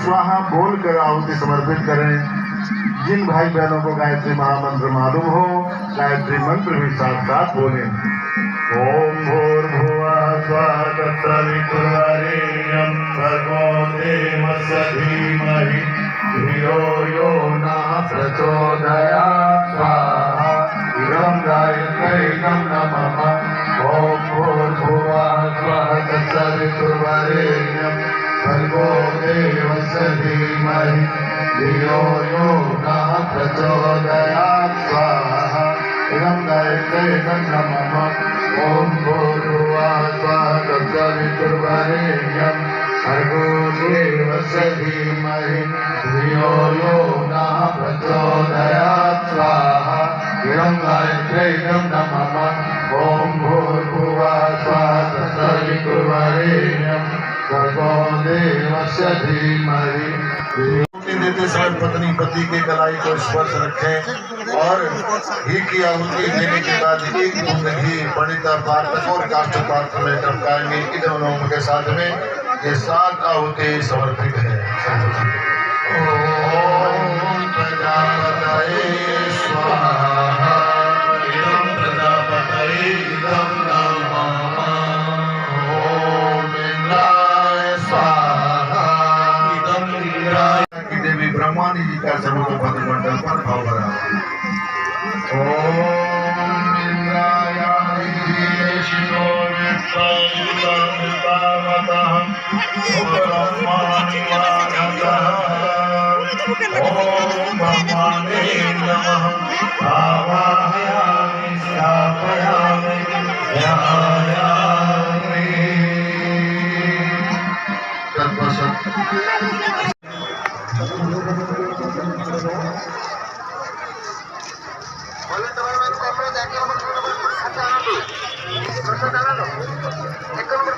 स्वाहा बोलकर आहुति समर्पित करें। जिन भाई बहनों को गायत्री महामंत्र मालूम हो, गायत्री मंत्र भी साथ साथ बोले। ओम भूर्भुवः स्वः तत्सवितुर्वरेण्यं भर्गो देवस्य धीमहि धियो यो नः प्रचोदयात् स्वाहा। इदं गायत्र्यै नमः। ओम भूर्भुवः स्वः तत्सवितुर्वरेण्यं भर्गो देवस्य धीमहि धियो यो नः प्रचोदयात् स्वाहा। इदं गायत्र्यै नमः। ओम भूर्भुवः स्वः तत्सवितुर्वरेण्यं भर्गो देवस्य धीमहि धियो यो नः प्रचोदयात् स्वाहा। इदं गायत्र्यै नमः। ओम भूर्भुवः स्वः तत्सवितुर्वरेण्यं भर्गो देवस्य धीमहि। देते समय पत्नी पति के कलाई को स्पर्श रखें और घी की आहुति देने के बाद एक बूंद घी पंडिता पार्थक और काष्ठ पात्र में टपकाएंगे। इन दोनों के साथ में ये 7 आहुति समर्पित है। ओम प्रजापतये स्वाहा। इदं प्रजापतये इदं नमः। ओम इंद्राय स्वाहा। इदं इंद्राय। देवी ब्रह्मानी जी का सर्वोपरि मंडल पर भाव भरा। ओम इंद्राय शिवो विश्वमितामतः ब्रह्माणि वाचतः। ओम ब्रह्माणे नमः। आवाहयामि स्थापयामि ध्यायामि। तत्पश्चात् बोले तो मैं कमरे जाके हम अच्छा ना तो एक नंबर